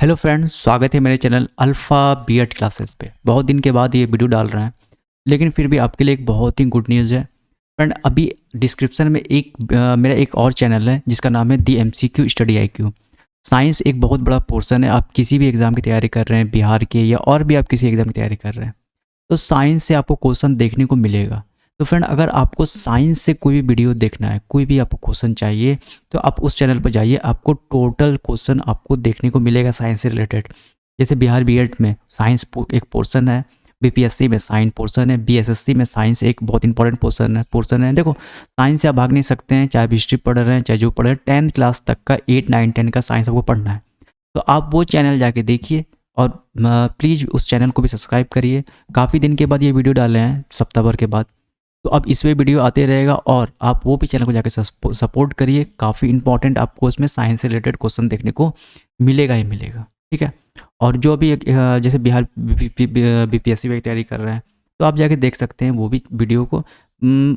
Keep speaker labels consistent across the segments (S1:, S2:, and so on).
S1: Hello friends, स्वागत है मेरे चैनल अल्फ़ा बीएड क्लासेस पे। बहुत दिन के बाद ये वीडियो डाल रहे हैं, लेकिन फिर भी आपके लिए एक बहुत ही गुड न्यूज़ है। फ्रेंड, अभी डिस्क्रिप्शन में मेरा एक और चैनल है जिसका नाम है दी एमसीक्यू स्टडी आईक्यू। साइंस एक बहुत बड़ा पोर्शन है। आप किसी भी एग्ज़ाम की तैयारी कर रहे हैं, बिहार के या और भी आप किसी एग्ज़ाम की तैयारी कर रहे हैं, तो साइंस से आपको क्वेश्चन देखने को मिलेगा। तो फ्रेंड, अगर आपको साइंस से कोई भी वीडियो देखना है, कोई भी आपको क्वेश्चन चाहिए, तो आप उस चैनल पर जाइए। आपको टोटल क्वेश्चन आपको देखने को मिलेगा साइंस से रिलेटेड। जैसे बिहार बीएड में साइंस एक पोर्शन है, बीपीएससी में साइंस पोर्शन है, बीएसएससी में साइंस एक बहुत इंपॉर्टेंट पोर्शन है। देखो, साइंस से आप भाग नहीं सकते हैं, चाहे आप हिस्ट्री पढ़ रहे हैं, चाहे जो पढ़ रहे हैं। 10th क्लास तक का 8, 9, 10 का साइंस आपको पढ़ना है, तो आप वो चैनल जाके देखिए। और प्लीज़ उस चैनल को भी सब्सक्राइब करिए। काफ़ी दिन के बाद ये वीडियो डाले हैं, सप्ताह भर के बाद, तो अब इस पे वीडियो आते रहेगा और आप वो भी चैनल को जाके सपोर्ट करिए। काफ़ी इंपॉर्टेंट आपको उसमें साइंस से रिलेटेड क्वेश्चन देखने को मिलेगा ही मिलेगा, ठीक है। और जो भी जैसे बिहार बीपीएससी की तैयारी कर रहे हैं, तो आप जाके देख सकते हैं वो भी वीडियो को।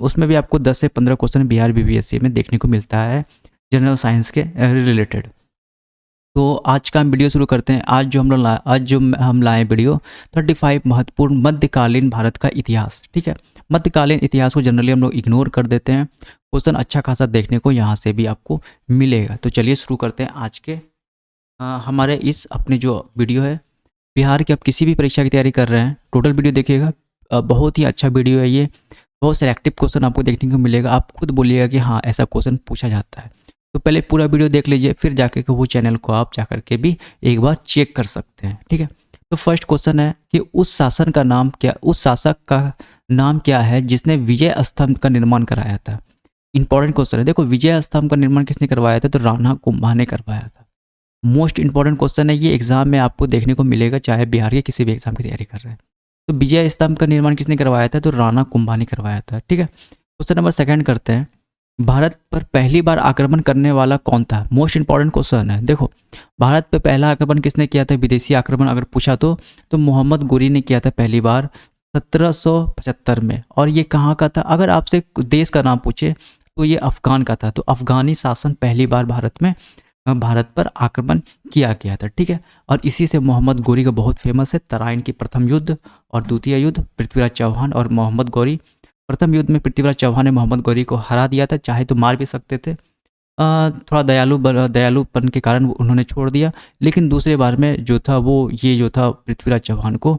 S1: उसमें भी आपको 10 से 15 क्वेश्चन बिहार बीपीएससी में देखने को मिलता है, जनरल साइंस के रिलेटेड। तो आज का हम वीडियो शुरू करते हैं। आज जो हम लाए वीडियो 35 महत्वपूर्ण मध्यकालीन भारत का इतिहास, ठीक है। मध्यकालीन इतिहास को जनरली हम लोग इग्नोर कर देते हैं। क्वेश्चन अच्छा खासा देखने को यहाँ से भी आपको मिलेगा। तो चलिए शुरू करते हैं आज के हमारे इस अपने जो वीडियो है। बिहार की आप किसी भी परीक्षा की तैयारी कर रहे हैं, टोटल वीडियो देखिएगा। बहुत ही अच्छा वीडियो है ये। बहुत सेलेक्टिव क्वेश्चन आपको देखने को मिलेगा। आप खुद बोलिएगा कि हाँ, ऐसा क्वेश्चन पूछा जाता है। तो पहले पूरा वीडियो देख लीजिए, फिर जाकर के वो चैनल को आप जाकर के भी एक बार चेक कर सकते हैं, ठीक है। तो फर्स्ट क्वेश्चन है कि उस शासक का नाम क्या है जिसने विजय स्तंभ का निर्माण कराया था। इंपॉर्टेंट क्वेश्चन है। देखो, विजय स्तंभ का निर्माण किसने करवाया था? तो राणा कुंभा ने करवाया था। मोस्ट इंपॉर्टेंट क्वेश्चन है ये, एग्जाम में आपको देखने को मिलेगा, चाहे बिहार के किसी भी एग्जाम की तैयारी कर रहे हैं। तो विजय स्तंभ का निर्माण किसने करवाया था? तो राणा कुंभा ने करवाया था, ठीक है। क्वेश्चन नंबर सेकंड करते हैं। भारत पर पहली बार आक्रमण करने वाला कौन था? मोस्ट इंपॉर्टेंट क्वेश्चन है। देखो, भारत पे पहला आक्रमण किसने किया था? विदेशी आक्रमण अगर पूछा तो मोहम्मद गोरी ने किया था पहली बार 1775 में। और ये कहाँ का था? अगर आपसे देश का नाम पूछे तो ये अफगान का था। तो अफगानी शासन पहली बार भारत पर आक्रमण किया गया था, ठीक है। और इसी से मोहम्मद गोरी का बहुत फेमस है। तराइन की प्रथम युद्ध और द्वितीय युद्ध, पृथ्वीराज चौहान और मोहम्मद गौरी। प्रथम युद्ध में पृथ्वीराज चौहान ने मोहम्मद गौरी को हरा दिया था, चाहे तो मार भी सकते थे। थोड़ा दयालुपन के कारण उन्होंने छोड़ दिया, लेकिन दूसरे बार में जो था पृथ्वीराज चौहान को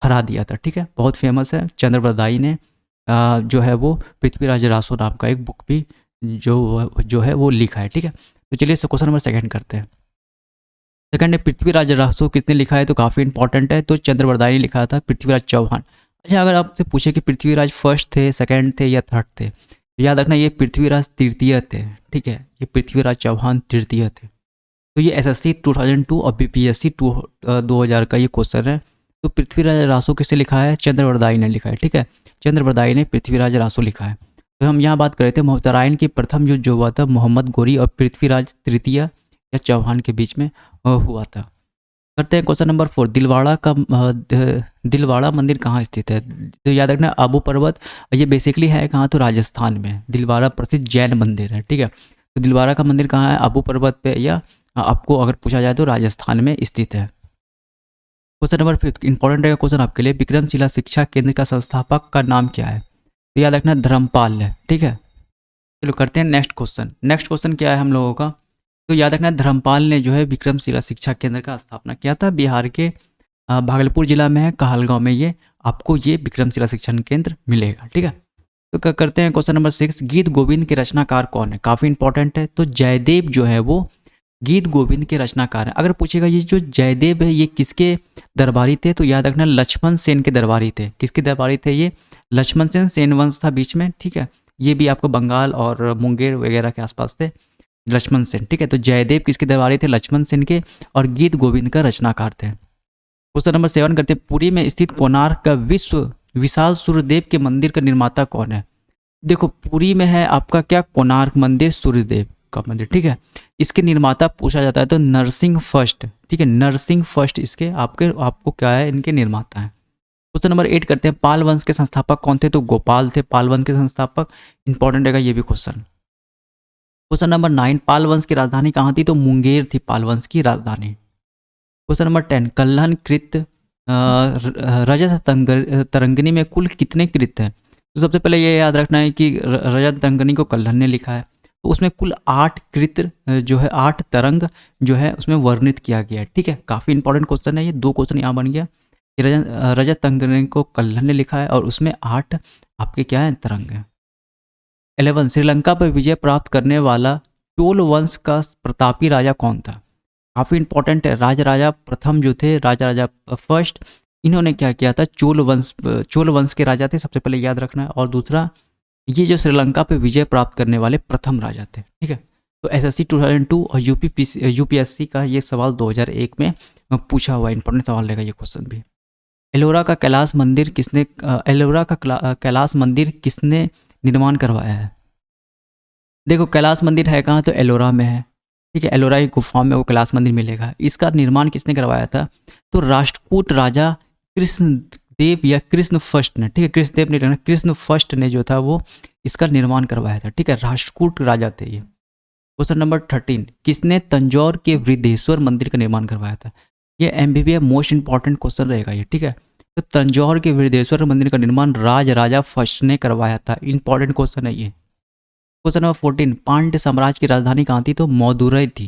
S1: हरा दिया था, ठीक है। बहुत फेमस है। चंद्रबरदाई ने जो है वो पृथ्वीराज रासो नाम का एक बुक भी जो है वो लिखा है, ठीक है। तो चलिए क्वेश्चन नंबर सेकंड करते हैं। सेकंड है, पृथ्वीराज रासो किसने लिखा है? तो काफ़ी इंपॉर्टेंट है। तो चंद्रबरदाई ने लिखा था, पृथ्वीराज चौहान। अच्छा, अगर आपसे पूछे कि पृथ्वीराज फर्स्ट थे, सेकंड थे या थर्ड थे, तो याद रखना ये पृथ्वीराज तृतीय थे, ठीक है। ये पृथ्वीराज चौहान तृतीय थे। तो ये एसएससी 2002 और बीपीएससी 2000 का ये क्वेश्चन है। तो पृथ्वीराज रासो किसने लिखा है? चंद्रबरदाई ने लिखा है, ठीक है। चंद्रबरदाई ने पृथ्वीराज रासो लिखा है। तो हम यहाँ बात कर रहे थे मोहतराइन की प्रथम युद्ध जो हुआ था मोहम्मद गोरी और पृथ्वीराज तृतीय या चौहान के बीच में हुआ था। करते हैं क्वेश्चन नंबर 4। दिलवाड़ा मंदिर कहाँ स्थित है? तो याद रखना आबू पर्वत। ये बेसिकली है कहाँ? तो राजस्थान में। दिलवाड़ा प्रसिद्ध जैन मंदिर है, ठीक है। तो दिलवाड़ा का मंदिर कहाँ है? आबू पर्वत पे, या आपको अगर पूछा जाए तो राजस्थान में स्थित है। क्वेश्चन नंबर 5 इंपॉर्टेंट रहेगा क्वेश्चन आपके लिए। विक्रमशिला शिक्षा केंद्र का संस्थापक का नाम क्या है? तो याद रखना धर्मपाल है, ठीक है। चलो करते हैं नेक्स्ट क्वेश्चन। नेक्स्ट क्वेश्चन क्या है हम लोगों का? तो याद रखना धर्मपाल ने जो है विक्रमशिला शिक्षा केंद्र का स्थापना किया था। बिहार के भागलपुर जिला में है, कहलगांव में ये आपको ये विक्रमशिला शिक्षण केंद्र मिलेगा, ठीक है। तो क्या करते हैं क्वेश्चन नंबर 6। गीत गोविंद के रचनाकार कौन है? काफ़ी इंपॉर्टेंट है। तो जयदेव जो है वो गीत गोविंद के रचनाकार है। अगर पूछेगा ये जो जयदेव है ये किसके दरबारी थे? तो याद रखना लक्ष्मण सेन के दरबारी थे। किसके दरबारी थे ये? लक्ष्मण सेन। सेन वंश था बीच में, ठीक है। ये भी आपको बंगाल और मुंगेर वगैरह के आसपास थे, लक्ष्मण सेन, ठीक है। तो जयदेव किसके दरबारी थे? लक्ष्मण सेन के। और गीत गोविंद का रचनाकार थे। क्वेश्चन नंबर 7 करते हैं। पुरी में स्थित कोणार्क का विशाल सूर्यदेव के मंदिर का निर्माता कौन है? देखो, पुरी में है आपका क्या? कोणार्क मंदिर, सूर्यदेव का मंदिर, ठीक है। इसके निर्माता पूछा जाता है तो नरसिंह फर्स्ट, ठीक है। नरसिंह फर्स्ट इसके आपको क्या है? इनके निर्माता है। क्वेश्चन नंबर 8 करते हैं। पाल वंश के संस्थापक कौन थे? तो गोपाल थे पाल वंश के संस्थापक। इंपॉर्टेंट रहेगा ये भी क्वेश्चन। Question number 9। पाल वंश की राजधानी कहाँ थी? तो मुंगेर थी पाल वंश की राजधानी। क्वेश्चन नंबर 10, कल्हन कृत रजत तरंगिणी में कुल कितने कृत हैं? तो सबसे पहले ये याद रखना है कि रजत तरंगिणी को कल्हन ने लिखा है, तो उसमें कुल 8 कृत जो है 8 तरंग जो है उसमें वर्णित किया गया है। ठीक है, काफ़ी इंपॉर्टेंट क्वेश्चन है ये, 2 क्वेश्चन यहाँ बन गया कि रजत तरंगिणी को कल्हन ने लिखा है और उसमें 8 आपके क्या हैं, तरंग हैं। 11, श्रीलंका पर विजय प्राप्त करने वाला चोल वंश का प्रतापी राजा कौन था? काफ़ी इंपॉर्टेंट है, राजा प्रथम जो थे, राजा फर्स्ट, इन्होंने क्या किया था, चोल वंश के राजा थे, सबसे पहले याद रखना है। और दूसरा, ये जो श्रीलंका पे विजय प्राप्त करने वाले प्रथम राजा थे। ठीक है, तो एसएससी 2002 और यूपीएससी का ये सवाल 2001 में पूछा हुआ इंपॉर्टेंट सवाल रहेगा ये क्वेश्चन भी। एलोरा का कैलाश मंदिर किसने निर्माण करवाया है? देखो, कैलाश मंदिर है कहाँ, तो एलोरा में है। ठीक है, एलोरा की गुफा में वो कैलाश मंदिर मिलेगा। इसका निर्माण किसने करवाया था? तो राष्ट्रकूट राजा कृष्णदेव या कृष्ण फर्स्ट ने। ठीक है, कृष्णदेव ने, कृष्ण फर्स्ट ने जो था वो इसका निर्माण करवाया था। ठीक है, राष्ट्रकूट राजा थे ये। क्वेश्चन नंबर 13, किसने तंजौर के वृद्धेश्वर मंदिर का निर्माण करवाया था? ये एमबीबीएस मोस्ट इंपॉर्टेंट क्वेश्चन रहेगा ये। ठीक है, तो तंजौर के वृद्धेश्वर मंदिर का निर्माण राजा फर्स्ट ने करवाया था। इंपॉर्टेंट क्वेश्चन है ये। क्वेश्चन नंबर 14, पांड्य साम्राज्य की राजधानी कहाँ थी? तो मदुरै थी।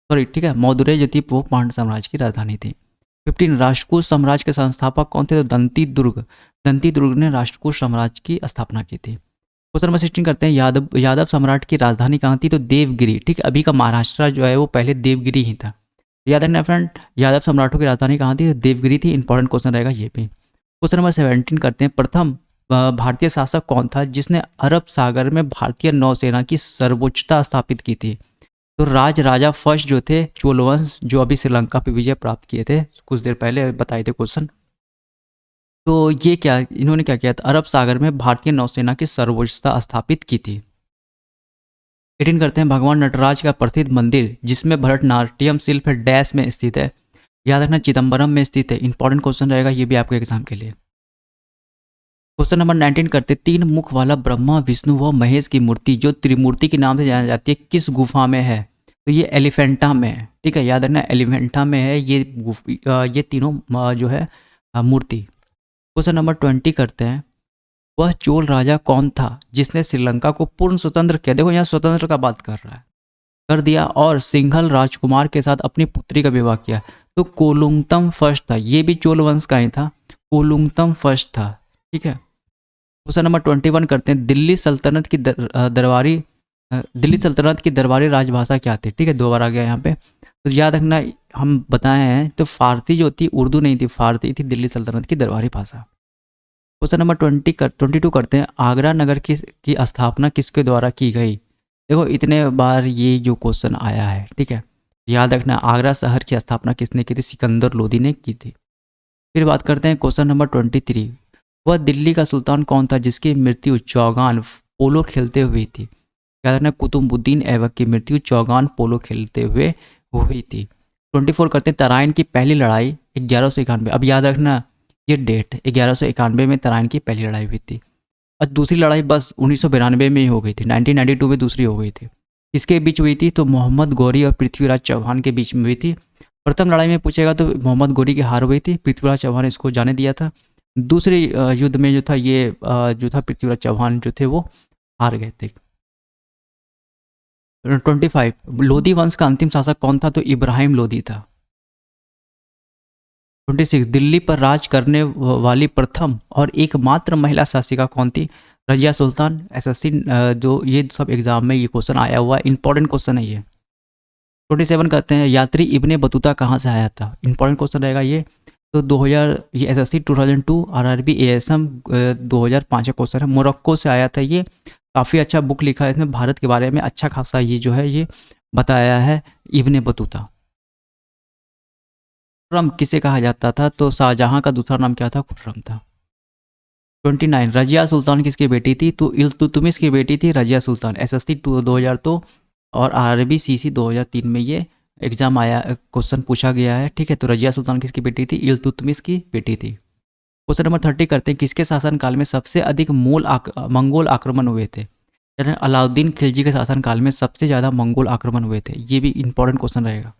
S1: सॉरी, ठीक है, मदुरै जो थी वो पांड्य साम्राज्य की राजधानी थी। 15, राष्ट्रकूट साम्राज्य के संस्थापक कौन थे? तो दंती दुर्ग ने राष्ट्रकूट साम्राज्य की स्थापना की थी। क्वेश्चन नंबर 16 करते हैं, यादव सम्राट की राजधानी कहाँ थी? तो देवगिरी। ठीक है, अभी का महाराष्ट्र जो है वो पहले देवगिरी ही था। याद रखना फ्रेंड, यादव सम्राटों की राजधानी कहाँ थी? तो देवगिरी थी। इंपॉर्टेंट क्वेश्चन रहेगा ये भी। क्वेश्चन नंबर 17 करते हैं, प्रथम भारतीय शासक कौन था जिसने अरब सागर में भारतीय नौसेना की सर्वोच्चता स्थापित की थी? तो राजा फर्स्ट जो थे चोलवंश, जो अभी श्रीलंका पे विजय प्राप्त किए थे, कुछ देर पहले बताए थे क्वेश्चन। तो ये क्या, इन्होंने क्या किया था? अरब सागर में भारतीय नौसेना की सर्वोच्चता स्थापित की थी। 18 करते हैं, भगवान नटराज का प्रसिद्ध मंदिर जिसमें भरतनाट्यम शिल्प है डैश में स्थित है? याद रखना, चिदम्बरम में स्थित है। इंपॉर्टेंट क्वेश्चन रहेगा ये भी आपके एग्जाम के लिए। क्वेश्चन नंबर 19 करते, 3 मुख वाला ब्रह्मा विष्णु व महेश की मूर्ति जो त्रिमूर्ति के नाम से जानी जाती है किस गुफा में है? तो ये एलिफेंटा में है। ठीक है, याद रखना, एलिफेंटा में है ये तीनों जो है मूर्ति। क्वेश्चन नंबर 20 करते हैं, वह चोल राजा कौन था जिसने श्रीलंका को पूर्ण स्वतंत्र किया? देखो, यहाँ स्वतंत्र का बात कर रहा है, कर दिया, और सिंघल राजकुमार के साथ अपनी पुत्री का विवाह किया। तो कोलुंगतम फर्स्ट था, ये भी चोल वंश का ही था, कोलुंगतम फर्स्ट था। ठीक है, क्वेश्चन नंबर 21 करते हैं, दिल्ली सल्तनत की दरबारी राजभाषा क्या थी? ठीक है, 2 बार आ गया यहाँ पे, तो याद रखना, हम बताए हैं तो फारसी जो थी, उर्दू नहीं थी, फारसी थी दिल्ली सल्तनत की दरबारी भाषा। क्वेश्चन नंबर 22 करते हैं, आगरा नगर की स्थापना किसके द्वारा की गई? देखो, इतने बार ये जो क्वेश्चन आया है। ठीक है, याद रखना, आगरा शहर की स्थापना किसने की थी? सिकंदर लोदी ने की थी। फिर बात करते हैं क्वेश्चन नंबर 23, वह दिल्ली का सुल्तान कौन था जिसकी मृत्यु चौगान पोलो खेलते हुई थी? याद रखना, कुतुबुद्दीन ऐबक की मृत्यु चौगान पोलो खेलते हुए हुई थी। 24 करते हैं, तराइन की पहली लड़ाई 1191। अब याद रखना ये डेट, 1191 में तराइन की पहली लड़ाई हुई थी, और दूसरी लड़ाई बस 1992 में ही हो गई थी, 1992 में दूसरी हो गई थी। किसके बीच हुई थी? तो मोहम्मद गौरी और पृथ्वीराज चौहान के बीच में हुई थी। प्रथम लड़ाई में पूछेगा तो मोहम्मद गौरी की हार हुई थी, पृथ्वीराज चौहान इसको जाने दिया था। दूसरे युद्ध में जो था ये जो था पृथ्वीराज चौहान जो थे वो हार गए थे। 25, लोधी वंश का अंतिम शासक कौन था? तो इब्राहिम लोधी था। 26, दिल्ली पर राज करने वाली प्रथम और एकमात्र महिला शासिका कौन थी? रजिया सुल्तान। एसएससी जो ये सब एग्जाम में ये क्वेश्चन आया हुआ है, इंपॉर्टेंट क्वेश्चन है ये। 27 कहते हैं, यात्री इब्ने बतूता कहाँ से आया था? इंपॉर्टेंट क्वेश्चन रहेगा ये। तो 2000, ये एसएससी 2002 आरआरबी एएसएम 2005 का क्वेश्चन है, मोरक्को से आया था ये। काफ़ी अच्छा बुक लिखा है इसमें, भारत के बारे में अच्छा खासा ये जो है ये बताया है इब्ने बतूता। खुर्रम किसे कहा जाता था? तो शाहजहां का दूसरा नाम क्या था? खुर्रम था। 29, रजिया सुल्तान किसकी बेटी थी? तो इल्तुतमिश की बेटी थी रजिया सुल्तान। एसएससी 2002 और आरबी सीसी 2003 में ये एग्जाम आया, क्वेश्चन पूछा गया है। ठीक है, तो रजिया सुल्तान किसकी बेटी थी? इल्तुतमिश की बेटी थी। क्वेश्चन नंबर 30 करते हैं, किसके शासनकाल में सबसे अधिक मंगोल आक्रमण हुए थे? यानी अलाउद्दीन खिलजी के शासनकाल में सबसे ज़्यादा मंगोल आक्रमण हुए थे। ये भी इंपॉर्टेंट क्वेश्चन रहेगा।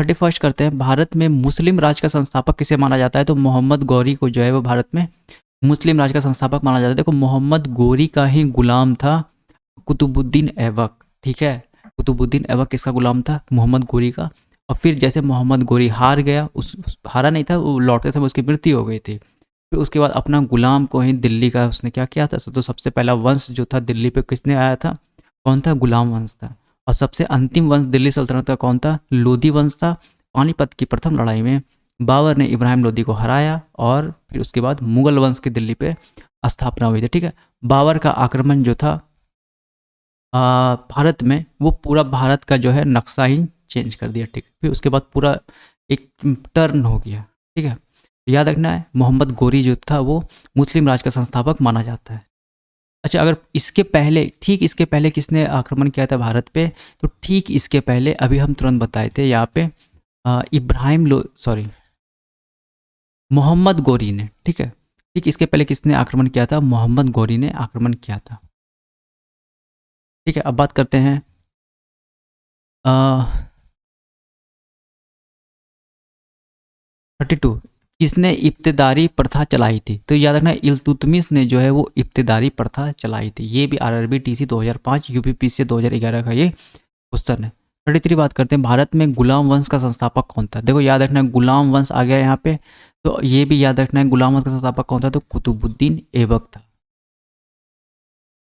S1: 31 करते हैं, भारत में मुस्लिम राज का संस्थापक किसे माना जाता है? तो मोहम्मद गौरी को जो है वो भारत में मुस्लिम राज का संस्थापक माना जाता है। देखो मोहम्मद गौरी का ही गुलाम था कुतुबुद्दीन ऐबक, ठीक है। कुतुबुद्दीन ऐबक किसका गुलाम था? मोहम्मद गौरी का। और फिर जैसे मोहम्मद गौरी हार गया, हारा नहीं था, वो लौटते समय उसकी मृत्यु हो गई थी। फिर उसके बाद अपना गुलाम को ही दिल्ली का उसने क्या किया था? तो सबसे पहला वंश जो था दिल्ली पे किसने आया था? कौन था? गुलाम वंश था। और सबसे अंतिम वंश दिल्ली सल्तनत का कौन था? लोधी वंश था। पानीपत की प्रथम लड़ाई में बाबर ने इब्राहिम लोधी को हराया और फिर उसके बाद मुगल वंश की दिल्ली पे स्थापना हुई थी, ठीक है। बाबर का आक्रमण जो था भारत में, वो पूरा भारत का जो है नक्शा ही चेंज कर दिया, ठीक है। फिर उसके बाद पूरा एक टर्न हो गया, ठीक है। याद रखना है मोहम्मद गौरी जो था वो मुस्लिम राज का संस्थापक माना जाता है। अच्छा, अगर इसके पहले, ठीक इसके पहले किसने आक्रमण किया था भारत पे? तो ठीक इसके पहले अभी हम तुरंत बताए थे यहाँ पे मोहम्मद गौरी ने, ठीक है। ठीक इसके पहले किसने आक्रमण किया था? मोहम्मद गौरी ने आक्रमण किया था, ठीक है। अब बात करते हैं 32, किसने इब्तिदारी प्रथा चलाई थी? तो याद रखना इल्तुतमिश ने जो है वो इब्तिदारी प्रथा चलाई थी। ये भी आरआरबी टीसी 2005 यूपीपीसी 2011 का ये क्वेश्चन है। 33 बात करते हैं, भारत में गुलाम वंश का संस्थापक कौन था? देखो याद रखना गुलाम वंश आ गया यहाँ पे, तो ये भी याद रखना है गुलाम वंश का संस्थापक कौन था? तो कुतुबुद्दीन ऐबक था।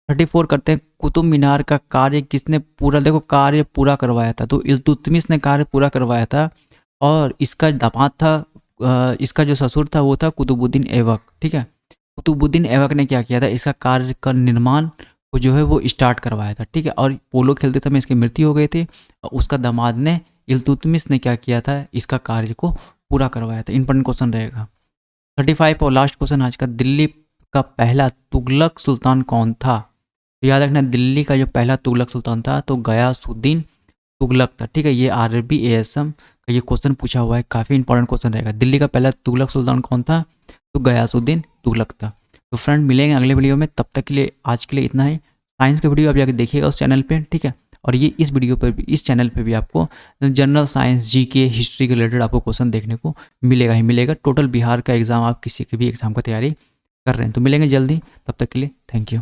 S1: 34 करते हैं, कुतुब मीनार का कार्य किसने पूरा, देखो कार्य पूरा करवाया था? तो इल्तुतमिश ने कार्य पूरा करवाया था और इसका दामाद था, इसका जो ससुर था वो था कुतुबुद्दीन ऐबक, ठीक है। कुतुबुद्दीन ऐबक ने क्या किया था? इसका कार्य का निर्माण को जो है वो स्टार्ट करवाया था, ठीक है। और पोलो खेलते समय इसकी मृत्यु हो गई थी और उसका दामाद ने इल्तुतमिश ने क्या किया था? इसका कार्य को पूरा करवाया था। इंपॉर्टेंट क्वेश्चन रहेगा। 35 और लास्ट क्वेश्चन आज का, दिल्ली का पहला तुगलक सुल्तान कौन था? तो याद रखना दिल्ली का जो पहला तुगलक सुल्तान था तो गयासुद्दीन तुगलक था, ठीक है। ये आरबी एएसएम का ये क्वेश्चन पूछा हुआ है, काफ़ी इंपॉर्टेंट क्वेश्चन रहेगा। दिल्ली का पहला तुगलक सुल्तान कौन था? तो गयासुद्दीन तुगलक था। तो फ्रेंड मिलेंगे अगले वीडियो में, तब तक के लिए आज के लिए इतना ही। साइंस का वीडियो आप जाके देखिएगा उस चैनल पे, ठीक है। और ये इस वीडियो पर भी, इस चैनल पे भी आपको जनरल साइंस, जीके, हिस्ट्री के रिलेटेड आपको क्वेश्चन देखने को मिलेगा ही मिलेगा। टोटल बिहार का एग्जाम, आप किसी के भी एग्जाम का तैयारी कर रहे हैं तो मिलेंगे जल्दी। तब तक के लिए थैंक यू।